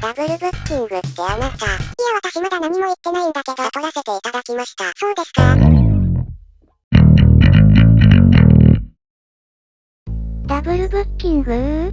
ダブルブッキングってあなた。いや私まだ何も言ってないんだけど取らせていただきました。そうですか？ダブルブッキング？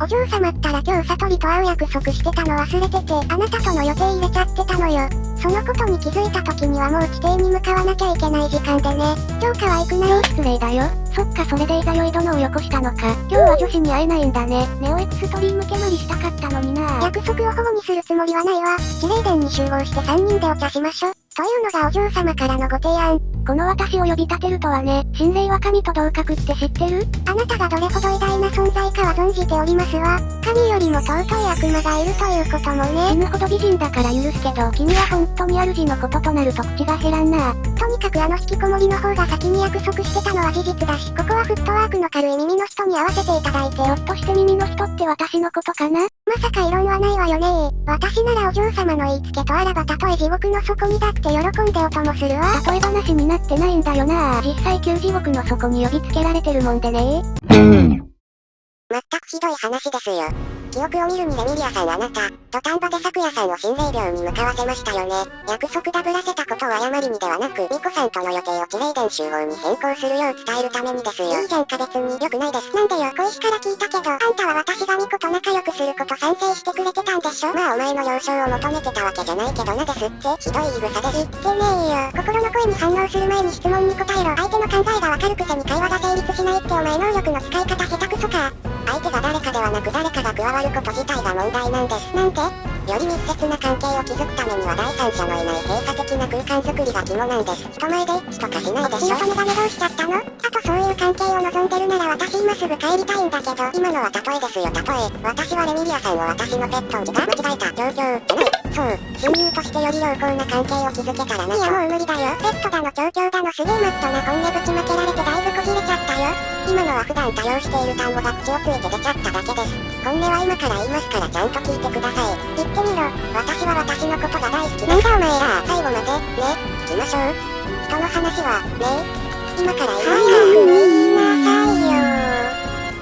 お嬢様ったら今日悟りと会う約束してたの忘れてて、あなたとの予定入れちゃってたのよ。そのことに気づいた時にはもう地底に向かわなきゃいけない時間でね。超可愛くない？超失礼だよ。そっかそれでいざ酔い殿をよこしたのか。今日は女子に会えないんだね。ネオエクストリーム蹴鞠したかったのにな。約束を保護にするつもりはないわ。地霊殿に集合して3人でお茶しましょ。というのがお嬢様からのご提案。この私を呼び立てるとはね。神霊は神と同格って知ってる？あなたがどれほど偉大な存在かは存じておりますわ。神よりも尊い悪魔がいるということもね。死ぬほど美人だから許すけど、君は本当に主のこととなると口が減らんな。とにかく引きこもりの方が先に約束してたのは事実だし、ここはフットワークの軽い耳の人に合わせていただいて。ひょっとして耳の人って私のことかな？まさか異論はないわよね。私ならお嬢様の言いつけとあらばたとえ地獄の底にだって喜んでお供するわ。例え話になってないんだよな。実際旧地獄の底に呼びつけられてるもんでね。全くひどい話ですよ。記憶を見るにレミリアさんあなた、土壇場で咲夜さんを心霊廟に向かわせましたよね。約束ダブらせたことを謝りにではなく、ミコさんとの予定を地霊殿集合に変更するよう伝えるためにですよ。いいじゃんか別に良くないです。なんでよ、小石から聞いたけど、あんたは私がミコと仲良くすること賛成してくれてたんでしょ。まあお前の了承を求めてたわけじゃないけどなですって。ひどい言い草で言ってねえよ。心の声に反応する前に質問に答えろ。相手の考えがわかるくせに会話が成立しないってお前能力の使い方下手くそか。相手が誰かではなく誰かが加わること自体が問題なんです。なんで？より密接な関係を築くためには第三者のいない閉鎖的な空間づくりが肝なんです。人前で血とかしないでしょ。乙女が目どうしちゃったの？あとそういう関係を望んでるなら私今すぐ帰りたいんだけど、今のは例えですよ。例え、私はレミリアさんを私のペットに間違えた状況ってない。そう、親友としてより良好な関係を築けたらな。いやもう無理だよ。ペットだの調教だのすげえマットな本音ぶちまけられてだいぶこじれちゃったよ。今のは普段多用している単語が口をついて出ちゃっただけです。本音は今から言いますからちゃんと聞いてください。言ってみろ。私は私のことが大好きだ。なんだお前ら。最後まで、ね。聞きましょう。人の話は、ね。今から言いなさいよ。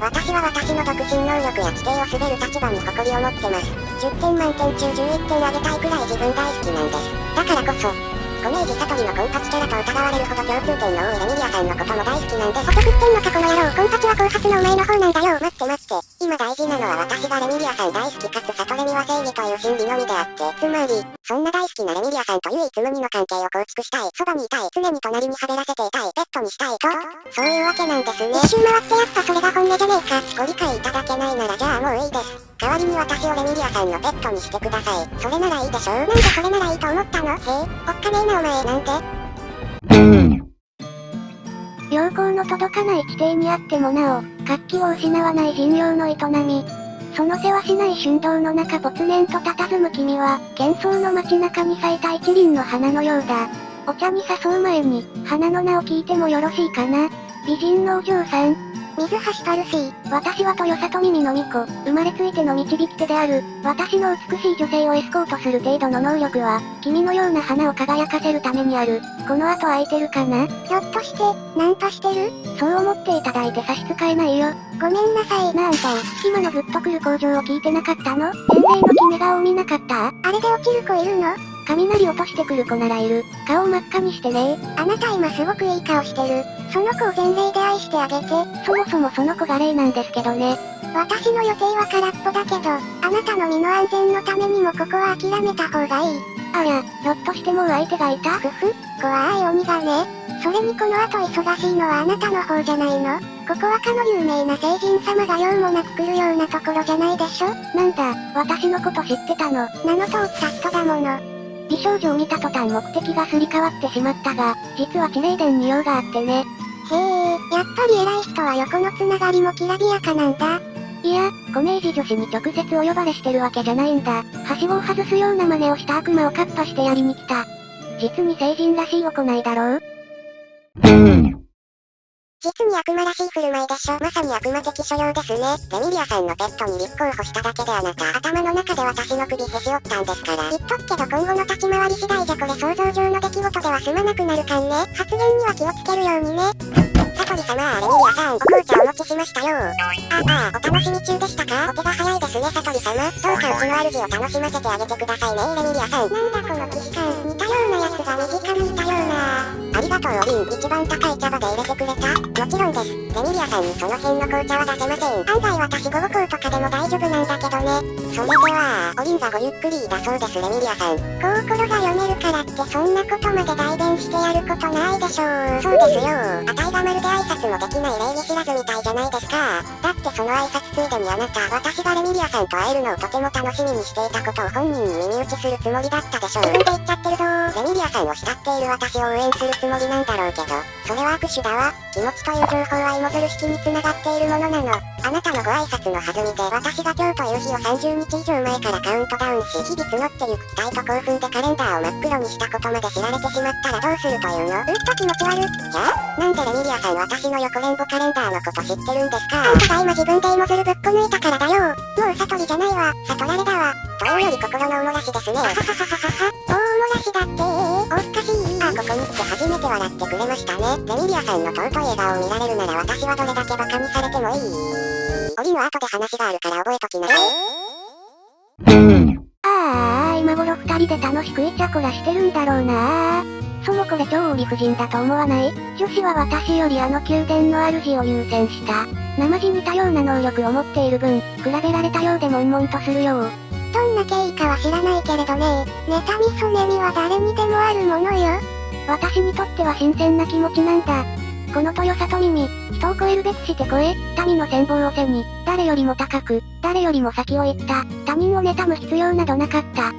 私は私の独身能力や地底を滑る立場に誇りを持ってます。10点満点中11点あげたいくらい自分大好きなんです。だからこそ、コメージ悟りのコンパチキャラと疑われるほど共通点の多いレミリアさんのことも大好きなんで。お得ってんのかこの野郎。コンパチは後発のお前の方なんだよ。待って待って。今大事なのは私がレミリアさん大好きかつ悟レミは正義という心理のみであって、つまり、そんな大好きなレミリアさんと唯一無二の関係を構築したい。そばにいたい。常に隣にはべらせていたい。ペットにしたいと、そういうわけなんですね。一周回ってやっぱそれが本音じゃねえか。ご理解いただけないならじゃあもういいです。代わりに私をレミリアさんのペットにしてください。それならいいでしょう。なんでそれならいいと思ったの？へえ、おっかねえなお前。なんで？良好の届かない地底にあってもなお、活気を失わない人妖の営み。そのせわしない春道の中ぽつねんと佇む君は、喧騒の街中に咲いた一輪の花のようだ。お茶に誘う前に、花の名を聞いてもよろしいかな？美人のお嬢さん。水橋パルシー。私は豊里耳の巫女、生まれついての導き手である。私の美しい女性をエスコートする程度の能力は、君のような花を輝かせるためにある。この後空いてるかな？ひょっとして、ナンパしてる？そう思っていただいて差し支えないよ。ごめんなさい。なんと、今のグッとくる工場を聞いてなかったの？前例の決め顔見なかった？あれで落ちる子いるの？雷落としてくる子ならいる。顔真っ赤にしてね。あなた今すごくいい顔してる。その子を前例で愛してあげて。そもそもその子が霊なんですけどね。私の予定は空っぽだけど、あなたの身の安全のためにもここは諦めた方がいい。あや、ひょっとしてもう相手がいた？ふふ、怖い鬼がね。それにこの後忙しいのはあなたの方じゃないの？ここはかの有名な聖人様が用もなく来るようなところじゃないでしょ？なんだ、私のこと知ってたの？名の通った人だもの。美少女を見た途端目的がすり替わってしまったが、実は地霊殿に用があってね。へえ、やっぱり偉い人は横のつながりもきらびやかなんだ。いや、コメージ女子に直接お呼ばれしてるわけじゃないんだ。はしごを外すような真似をした悪魔をカットしてやりに来た。実に聖人らしい行いだろう？実に悪魔らしい振る舞いでしょ。まさに悪魔的所用ですね。レミリアさんのペットに立候補しただけであなた、頭の中で私の首へし折ったんですから。言っとくけど今後の立ち回り次第じゃこれ想像上の出来事では済まなくなるかんね。発言には気をつけるようにね。悟トリ様、レミリアさん、お紅茶お持ちしましたよ。お楽しみ中でしたか？お手が早いですね、サトリ様。どうかうちの主を楽しませてあげてくださいね、レミリアさん。なんだこの騎士官、似たようなやつが身近にいたような。ありがとう、オリン。一番高い茶葉で入れてくれた？もちろんです。レミリアさんにその辺の紅茶は出せません。案外私午後校とかでも大丈夫なんだけどね。それでは、オリンがごゆっくりだそうです、レミリアさん。心が読めるからってそんなことまで代弁してやることないでしょう。そうですよ。あたいがまるで挨拶もできない礼儀知らずみたいじゃないですか。だってその挨拶ついでにあなた、私がレミリアさんと会えるのをとても楽しみにしていたことを本人に耳打ちするつもりだったでしょう。自分で言っちゃってるぞー。レミリアさんを慕っている私を応援するつもりなんだろうけど、それは握手だわ。気持ちという情報は芋づる式に繋がっているものなの。あなたのご挨拶の弾みで私が今日という日を30日以上前からカウントダウンし、日々募ってゆく期待と興奮でカレンダーを真っ黒にしたことまで知られてしまったらどうするというの？気持ち悪っ。じゃあなんでレミリアさん私の横レンボカレンダーのこと知ってるんですか？あんたが今自分で芋づるぶっこ抜いたからだよ。もう悟りじゃないわ。悟られだわ。というより心のおもらしですね。大おもらしだっておかしい。ここに来て初めて笑ってくれましたね。レミリアさんの尊い笑顔を見られるなら私はどれだけバカにされてもいい。オリの後で話があるから覚えときなさい。今頃二人で楽しくイチャコラしてるんだろうな。そのこれ超理不尽だと思わない？女子は私よりあの宮殿の主を優先した。生地似たような能力を持っている分、比べられたようで悶々とするよ。どんな経緯かは知らないけれどね、妬みそねみは誰にでもあるものよ。私にとっては新鮮な気持ちなんだ。この豊さと耳、人を超えるべくして超え、民の羨望を背に、誰よりも高く、誰よりも先を行った、他人を妬む必要などなかった。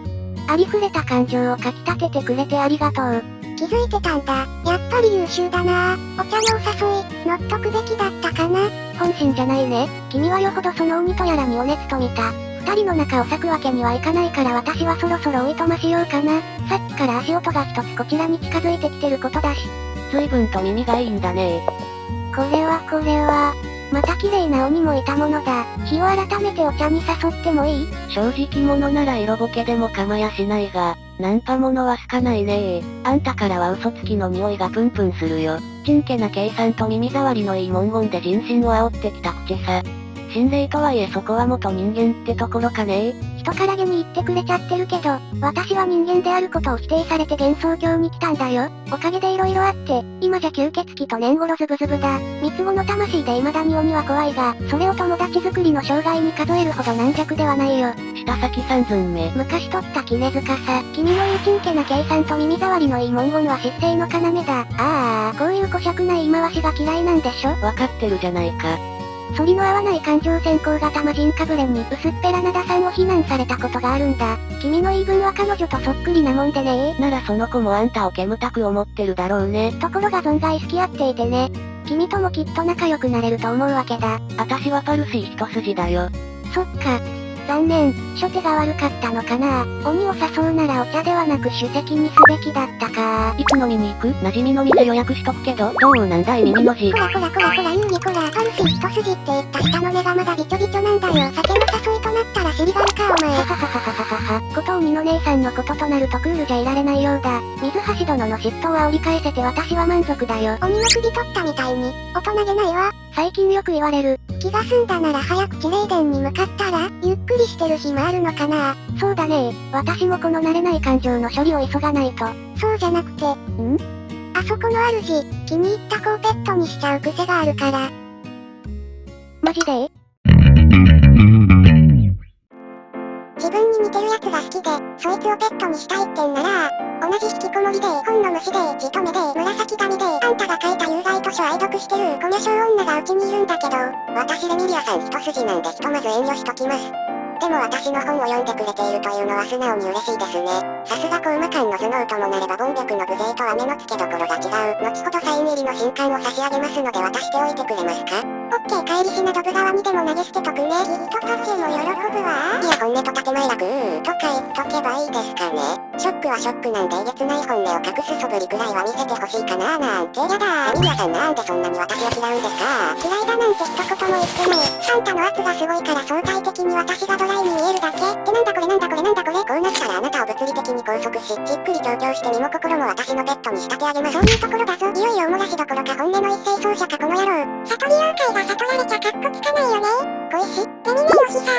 ありふれた感情をかき立ててくれてありがとう。気づいてたんだ。やっぱり優秀だな。お茶のお誘い、乗っとくべきだったかな。本心じゃないね。君はよほどその鬼とやらにお熱と見た。二人の仲を裂くわけにはいかないから私はそろそろおいとましようかな。さっきから足音が一つこちらに近づいてきてることだし。随分と耳がいいんだね。これは、また綺麗な鬼もいたものだ。日を改めてお茶に誘ってもいい？正直者なら色ボケでも構やしないが、ナンパ者は好かないねあんたからは嘘つきの匂いがプンプンするよ。ちんけな計算と耳障りのいい文言で人心を煽ってきた口さ。心霊とはいえそこは元人間ってところかね。人からげに言ってくれちゃってるけど、私は人間であることを否定されて幻想郷に来たんだよ。おかげで色々あって、今じゃ吸血鬼と年頃ズブズブだ。三つ子の魂で未だに鬼は怖いが、それを友達作りの障害に数えるほど軟弱ではないよ。下先三寸目。昔取った絹塚さ。君の言うちんけな計算と耳障りのいい文言は失勢の要だ。こういう小尺な言い回しが嫌いなんでしょ？わかってるじゃないか。反りの合わない感情先行型魔人かぶれに薄っぺらな打算を非難されたことがあるんだ。君の言い分は彼女とそっくりなもんでね。ならその子もあんたを煙たく思ってるだろうね。ところが存外付き合っていてね。君ともきっと仲良くなれると思うわけだ。私はパルシー一筋だよ。そっか。残念、初手が悪かったのかな。鬼を誘うならお茶ではなく酒席にすべきだったか。いつ飲みに行く？馴染みの店予約しとくけど、どうなんだい耳の字。こら、ユーリこら、パルシ一筋って言った下の根がまだビチョビチョなんだよ。酒の誘いとなったら尻がんかお前。こと鬼の姉さんのこととなるとクールじゃいられないようだ。水橋殿の嫉妬は折り返せて私は満足だよ。鬼の首取ったみたいに、大人げないわ。最近よく言われる。気が済んだなら早く地霊殿に向かったら、ゆっくりしてる暇あるのかな。そうだね。私もこの慣れない感情の処理を急がないと。そうじゃなくて、あそこの主、気に入った子をペットにしちゃう癖があるから。マジで？自分に似てるやつが好きで、そいつをペットにしたいってんなら、同じ引きこもりで、本の虫で、じとめで、紫髪で、あんたが書いた有害図書愛読してる、コミャ小女がうちにいるんだけど、私レミリアさん一筋なんでひとまず遠慮しときます。でも私の本を読んでくれているというのは素直に嬉しいですね。さすが高魔館の頭脳ともなれば暴力の無勢とは目の付けどころが違う。後ほどサイン入りの新刊を差し上げますので渡しておいてくれますか？オッケー、帰りしなドブ川にでも投げ捨てとくね。きっとパフェも喜ぶわ。いや、本音と建前楽ととか言っとけばいいですかね。ショックはショックなんでえげつない本音を隠す素振りくらいは見せてほしいかななんて。やだー。エミリアさんなんでそんなに私を嫌うんですか？嫌いだなんて一言も言ってない。あんたの圧がすごいから相対的に私がドライに見えるだけ。ってなんだこれなんだこれなんだこれ。こうなったらあなたを物理的に拘束し、じっくり調教して身も心も私のペットに仕立て上げます。そういうところだぞ。いよいよおもらしどころか本音の一斉奏者かこの野郎。悟り妖怪が悟られちゃカッコつかないよね。小石、レミネの日さ。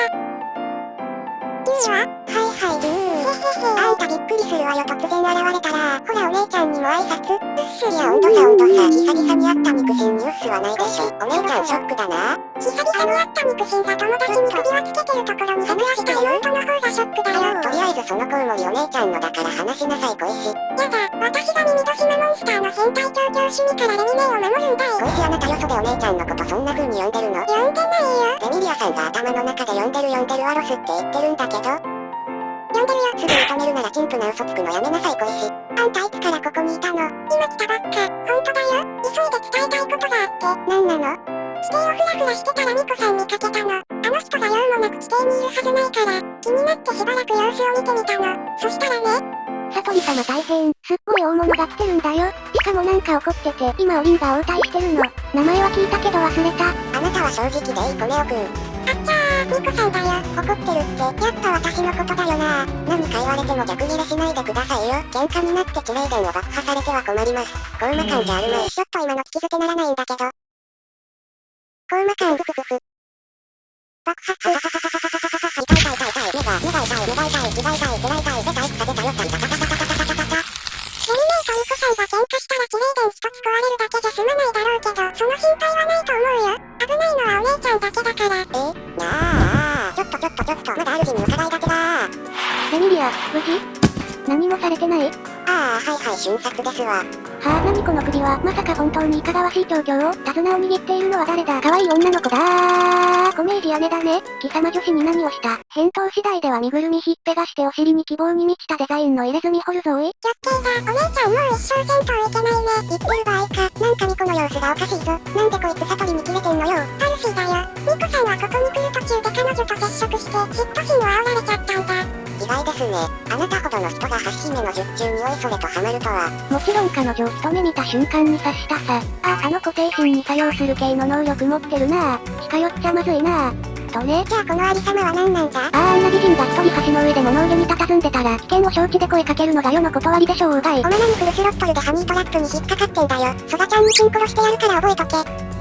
ルーははいはいルー。あんたびっくりするわよ突然現れたら。ほらお姉ちゃんにも挨拶。うっす。いや温度差。久々に会ったミクシンにうっすはないでしょ。お姉ちゃんショックだな。久々に会ったミクシンが友達に首輪つけてるところに話した妹の方がショックだよ。とりあえずそのコウモリお姉ちゃんのだから話しなさい小石。やだ、私が耳年のモンスターの変態調教師にからレミネを守るんだい。小石あなたよそでお姉ちゃんのことそんな風に呼んでるの？呼んでないよ。レミリアさんが頭の中で呼んでるワロスって言ってるんだけど。呼んでるよ。すぐ認めるなら陳腐な嘘つくのやめなさい小石。あんたいつからここにいたの？今来たばっか。ほんとだよ。急いで伝えたいことがあって。なんなの？地底をフラフラしてたらミコさん見かけたの。あの人が用もなく地底にいるはずないから、気になってしばらく様子を見てみたの。そしたらね。サトリ様大変、すっごい大物が来てるんだよ。しかもなんか怒ってて、今オリンが応対してるの。名前は聞いたけど忘れた。あなたは正直でいいコネオくん。あっちゃー、ミコさんだよ。怒ってるって、やっぱ私のことだよな。何か言われても逆ギレしないでくださいよ。喧嘩になって知名電を爆破されては困ります。コウマ感じゃあるまい。ちょっと今の聞き捨てならないんだけど。コウマ感ふふふふ。爆発はははははははははは痛い痛い痛い痛い。目が痛い目が痛い膝痛い手が痛い出たい草出たよさいタタタタタタタタタタ。レミネーとミコさんが喧嘩したら知名電一つ壊れるだけじゃ済まないだろうけど、その心配はないと思うよ。危ないのはお姉ちゃんだけだから。ちょっと、まだある日に伺いだけだレミリア、無事？何もされてない？はい瞬殺ですわ。はあ、何この首は、まさか本当にいかがわしい調教を、手綱を握っているのは誰だ？可愛い女の子だー。コメージ姉だね。貴様女子に何をした？返答次第では身ぐるみひっぺがしてお尻に希望に満ちたデザインの入れ墨掘るぞい。余計だ、お姉ちゃんもう一生銭湯行けないね。言ってる場合か。なんかミコの様子がおかしいぞ。なんでこいつ悟りに切れてんのよ。パルシーだよ。ミコさんはここに来る途中で彼女と接触して、嫉妬心を煽られちゃったんだ。意外ですね。あなたほどの人が8姫の術中においそれとハマるとは。もちろん彼女を一目見た瞬間に察したさ。あの個性心に作用する系の能力持ってるなぁ。近寄っちゃまずいなぁ。とね。じゃあこのありさまは何なんだ？あんな美人が一人橋の上で物憂げに佇んでたら、危険を承知で声かけるのが世の断りでしょうがい。おまなにフルスロットルでハニートラップに引っかかってんだよ。ソダちゃんにシンクロしてやるから覚えとけ。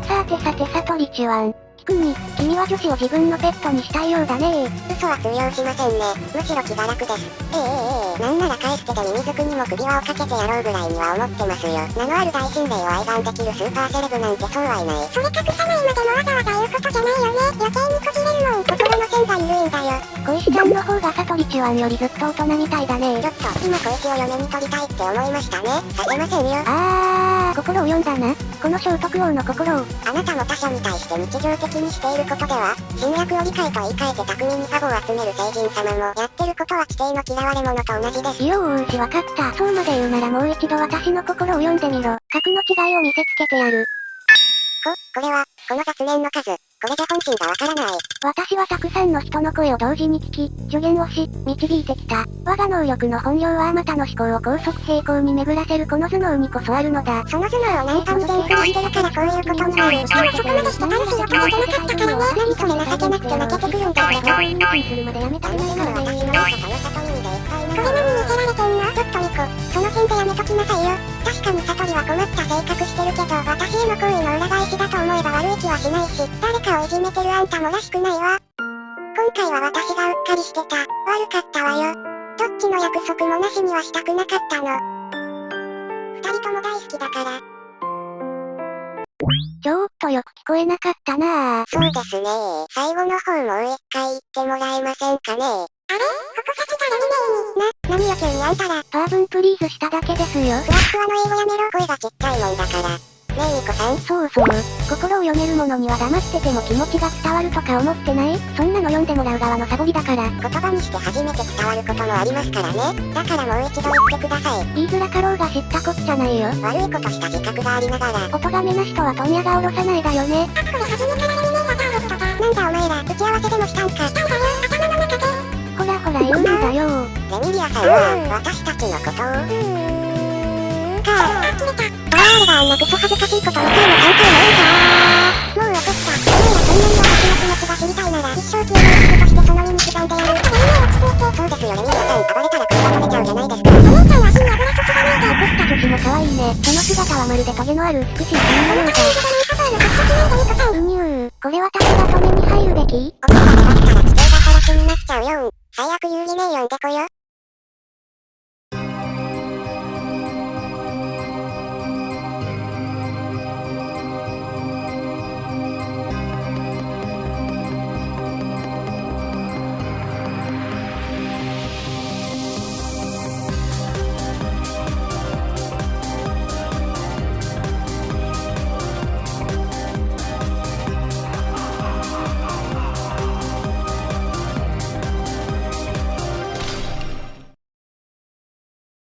さてサトリチュワン。キクミ、君は女子を自分のペットにしたいようだね。嘘は通用しませんね。むしろ気が楽です。なんなら返してでミミズクにも首輪をかけてやろうぐらいには思ってますよ。名のある大神霊を愛玩できるスーパーセレブなんてそうはいない。それ隠さないまでもわざわざ言うことじゃないよね。余計にこじれるもん。心の線が緩いんだよ。小石ちゃんの方がサトリチュワンよりずっと大人みたいだね。ちょっと、今小石を嫁に取りたいって思いましたね。させませんよ。心を読んだな。この聖徳王の心を。あなたも他者に対して日常的にしていることでは、侵略を理解と言い換えて巧みにファボを集める聖人様も、やってることは地底の嫌われ者と同じです。よーしわかった。そうまで言うならもう一度私の心を読んでみろ。格の違いを見せつけてやる。これは、この雑念の数。これで本心がわからない。私はたくさんの人の声を同時に聞き、助言をし、導いてきた。我が能力の本領はあまたの思考を高速平行に巡らせるこの頭脳にこそあるのだ。その頭脳をナンパに伝授してるからこういうことになる。しかもそこまでしてパルシーを止めてなかったからね。何それ情けなくて負けてくるんだけど。するまでやめたくないからね。私の良さと良さと意味でいっぱいな。これ何見せられてんの？ちょっとミコ、その辺でやめときなさいよ。確かに悟りは困った性格してるけど、私への行為の裏返しだと思えば悪い気はしないし、誰かをいじめてるあんたもらしくないわ。今回は私がうっかりしてた。悪かったわよ。どっちの約束もなしにはしたくなかったの。二人とも大好きだから。ちょっとよく聞こえなかったなぁ。そうですね。最後の方もう一回言ってもらえませんかね。あれ？ここ先がレミネーに。何よ急にあんたら。パーブンプリーズしただけですよ。ふわっふわの英語やめろ。声がちっちゃいもんだから。ねえミコさん。そう。心を読める者には黙ってても気持ちが伝わるとか思ってない？そんなの読んでもらう側のサボりだから。言葉にして初めて伝わることもありますからね。だからもう一度言ってください。言いづらかろうが知ったこっちゃないよ。悪いことした自覚がありながら。お咎めなしとは問屋が下ろさないだよね。これ初めからレミネーがターゲットだ。なんだお前ら、打ち合わせでもしたんか。したんだよ、頭の中で。ほら言うんだよミリアさんは、私たちのことを、切れた。我々があんなクソ恥ずかしいことをするの関係ないんだ。もう怒った。お前らそんなに私の気持ちが知りたいなら、一生消えない傷としてその身に刻んでやる。そうですよレミリアさん、暴れたら首が取れちゃうじゃないですか。お姉ちゃんは足に油そちがねえで。怒った女子も可愛いね。その姿はまるでトゲのある美しい花のようだ。これはタグが止めに入るべき？お前ら粘ったら規定が辛くになっちゃうよん。最悪遊戯名呼んでこよ。